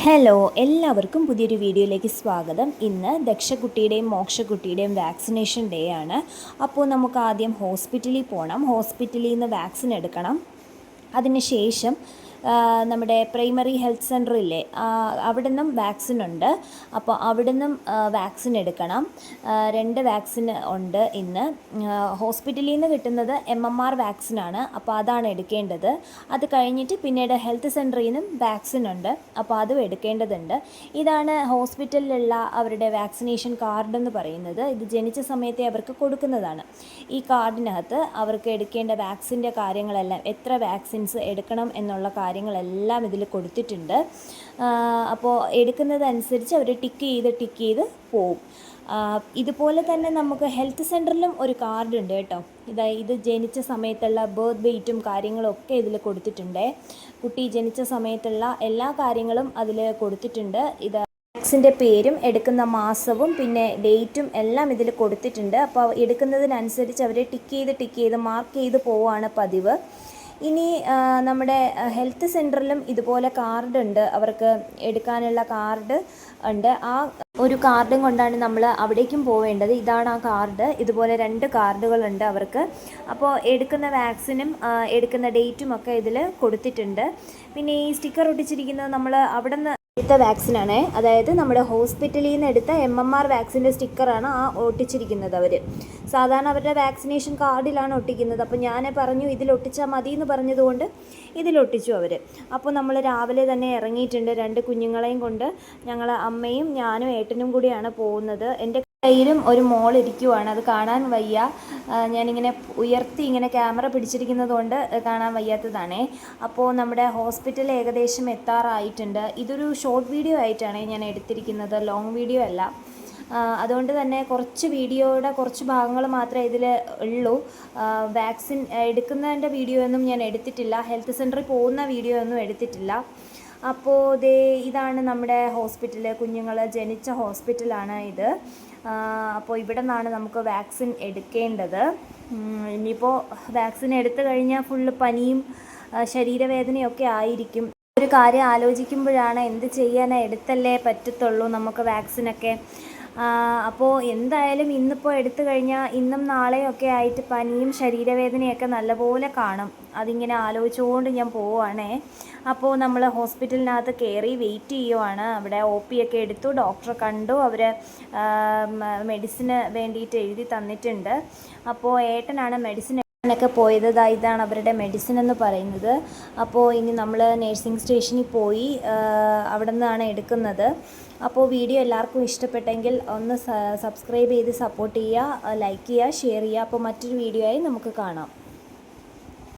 Hello, എല്ലാവർക്കും പുതിയൊരു വീഡിയോയിലേക്ക് സ്വാഗതം. ഇന്ന് ദക്ഷക്കുട്ടിയുടെയും മോക്ഷക്കുട്ടിയുടെയും വാക്സിനേഷൻ ഡേ ആണ്. അപ്പോൾ നമുക്ക് ആദ്യം ഹോസ്പിറ്റലിൽ പോകണം. ഹോസ്പിറ്റലിൽ നിന്ന് വാക്സിൻ എടുക്കണം. അതിനുശേഷം നമ്മുടെ പ്രൈമറി ഹെൽത്ത് സെൻ്ററില്ലേ, അവിടെ നിന്നും വാക്സിൻ ഉണ്ട്. അപ്പോൾ അവിടെ നിന്നും വാക്സിൻ എടുക്കണം. 2 വാക്സിൻ ഉണ്ട് ഇന്ന്. ഹോസ്പിറ്റലിൽ നിന്ന് കിട്ടുന്നത് MMR വാക്സിനാണ്. അപ്പോൾ അതാണ് എടുക്കേണ്ടത്. അത് കഴിഞ്ഞിട്ട് പിന്നീട് ഹെൽത്ത് സെൻ്ററിൽ നിന്നും വാക്സിൻ ഉണ്ട്. അപ്പോൾ അതും എടുക്കേണ്ടതുണ്ട്. ഇതാണ് ഹോസ്പിറ്റലിലുള്ള അവരുടെ വാക്സിനേഷൻ കാർഡ് എന്ന് പറയുന്നത്. ഇത് ജനിച്ച സമയത്തെ അവർക്ക് കൊടുക്കുന്നതാണ്. ഈ കാർഡിനകത്ത് അവർക്ക് എടുക്കേണ്ട വാക്സിൻ്റെ കാര്യങ്ങളെല്ലാം, എത്ര വാക്സിൻസ് എടുക്കണം എന്നുള്ള കാര്യങ്ങളെല്ലാം ഇതിൽ കൊടുത്തിട്ടുണ്ട്. അപ്പോൾ എടുക്കുന്നതനുസരിച്ച് അവർ ടിക്ക് ചെയ്ത് പോവും. ഇതുപോലെ തന്നെ നമുക്ക് ഹെൽത്ത് സെൻ്ററിലും ഒരു കാർഡ് ഉണ്ട് കേട്ടോ. ഇത് ജനിച്ച സമയത്തുള്ള ബർത്ത് വെയ്റ്റും കാര്യങ്ങളും ഒക്കെ ഇതിൽ കൊടുത്തിട്ടുണ്ട്. കുട്ടി ജനിച്ച സമയത്തുള്ള എല്ലാ കാര്യങ്ങളും അതിൽ കൊടുത്തിട്ടുണ്ട്. വാക്സിൻ്റെ പേരും എടുക്കുന്ന മാസവും പിന്നെ ഡേറ്റും എല്ലാം ഇതിൽ കൊടുത്തിട്ടുണ്ട്. അപ്പോൾ എടുക്കുന്നതിനനുസരിച്ച് അവർ ടിക്ക് ചെയ്ത് മാർക്ക് ചെയ്ത് പോവുകയാണ് പതിവ്. ഇനി നമ്മുടെ ഹെൽത്ത് സെൻ്ററിലും ഇതുപോലെ കാർഡ് ഉണ്ട്, അവർക്ക് എടുക്കാനുള്ള കാർഡ് ഉണ്ട്. ആ ഒരു കാർഡും കൊണ്ടാണ് നമ്മൾ അവിടേക്കും പോവേണ്ടത്. ഇതാണ് ആ കാർഡ്. ഇതുപോലെ 2 കാർഡുകളുണ്ട് അവർക്ക്. അപ്പോൾ എടുക്കുന്ന വാക്സിനും എടുക്കുന്ന ഡേറ്റും ഒക്കെ ഇതിൽ കൊടുത്തിട്ടുണ്ട്. പിന്നെ ഈ സ്റ്റിക്കർ ഒട്ടിച്ചിരിക്കുന്നത് നമ്മൾ അവിടെ നിന്ന് എടുത്ത വാക്സിനാണ്. അതായത് നമ്മുടെ ഹോസ്പിറ്റലിൽ നിന്ന് എടുത്ത MMR വാക്സിൻ്റെ സ്റ്റിക്കറാണ് ആ ഒട്ടിച്ചിരിക്കുന്നത്. അവർ സാധാരണ അവരുടെ വാക്സിനേഷൻ കാർഡിലാണ് ഒട്ടിക്കുന്നത്. അപ്പോൾ ഞാൻ പറഞ്ഞു ഇതിലൊട്ടിച്ചാൽ മതി എന്ന് പറഞ്ഞതുകൊണ്ട് ഇതിലൊട്ടിച്ചു അവർ. അപ്പോൾ നമ്മൾ രാവിലെ തന്നെ ഇറങ്ങിയിട്ടുണ്ട്. 2 കുഞ്ഞുങ്ങളെയും കൊണ്ട് ഞങ്ങൾ അമ്മയും ഞാനും ഏട്ടനും കൂടിയാണ് പോകുന്നത്. എൻ്റെ കയ്യിലും ഒരു മോൾ ഇരിക്കുവാണ്, അത് കാണാൻ വയ്യ. ഞാനിങ്ങനെ ഉയർത്തി ഇങ്ങനെ ക്യാമറ പിടിച്ചിരിക്കുന്നത് കൊണ്ട് കാണാൻ വയ്യാത്തതാണേ. അപ്പോൾ നമ്മുടെ ഹോസ്പിറ്റൽ ഏകദേശം എത്താറായിട്ടുണ്ട്. ഇതൊരു ഷോർട്ട് വീഡിയോ ആയിട്ടാണ് ഞാൻ എടുത്തിരിക്കുന്നത്, ലോങ് വീഡിയോ അല്ല. അതുകൊണ്ട് തന്നെ വീഡിയോയുടെ കുറച്ച് ഭാഗങ്ങൾ മാത്രമേ ഇതിൽ ഉള്ളൂ. വാക്സിൻ എടുക്കുന്നതിൻ്റെ വീഡിയോ ഒന്നും ഞാൻ എടുത്തിട്ടില്ല. ഹെൽത്ത് സെൻ്ററിൽ പോകുന്ന വീഡിയോ ഒന്നും എടുത്തിട്ടില്ല. അപ്പോൾ ഇതാണ് നമ്മുടെ ഹോസ്പിറ്റൽ, കുഞ്ഞുങ്ങൾ ജനിച്ച ഹോസ്പിറ്റലാണ് ഇത്. അപ്പോൾ ഇവിടെ നിന്നാണ് നമുക്ക് വാക്സിൻ എടുക്കേണ്ടത്. ഇനിയിപ്പോൾ വാക്സിൻ എടുത്തു കഴിഞ്ഞാൽ ഫുള്ള് പനിയും ശരീരവേദനയൊക്കെ ആയിരിക്കും. ഒരു കാര്യം ആലോചിക്കുമ്പോഴാണ് എന്ത് ചെയ്യാനാണ്, എടുത്തല്ലേ പറ്റത്തുള്ളൂ നമുക്ക് വാക്സിനൊക്കെ. അപ്പോൾ എന്തായാലും ഇന്നിപ്പോൾ എടുത്തു കഴിഞ്ഞാൽ ഇന്നും നാളെയൊക്കെ ആയിട്ട് പനിയും ശരീരവേദനയൊക്കെ നല്ലപോലെ കാണും. അതിങ്ങനെ ആലോചിച്ചുകൊണ്ട് ഞാൻ പോവുകയാണേ. അപ്പോൾ നമ്മൾ ഹോസ്പിറ്റലിനകത്ത് കയറി വെയിറ്റ് ചെയ്യുവാണ്. അവിടെ OP ഒക്കെ എടുത്തു, ഡോക്ടറെ കണ്ടു. അവർ മെഡിസിന് വേണ്ടിയിട്ട് എഴുതി തന്നിട്ടുണ്ട്. അപ്പോൾ ഏട്ടനാണ് മെഡിസിൻ ഒക്കെ പോയത്. ഇതാണ് അവരുടെ മെഡിസിൻ എന്ന് പറയുന്നത്. അപ്പോൾ ഇനി നമ്മൾ നഴ്സിംഗ് സ്റ്റേഷനിൽ പോയി അവിടെ നിന്നാണ് എടുക്കുന്നത്. അപ്പോൾ വീഡിയോ എല്ലാവർക്കും ഇഷ്ടപ്പെട്ടെങ്കിൽ ഒന്ന് സബ്സ്ക്രൈബ് ചെയ്ത് സപ്പോർട്ട് ചെയ്യുക, ലൈക്ക് ചെയ്യുക, ഷെയർ ചെയ്യുക. അപ്പോൾ മറ്റൊരു വീഡിയോ ആയി നമുക്ക് കാണാം.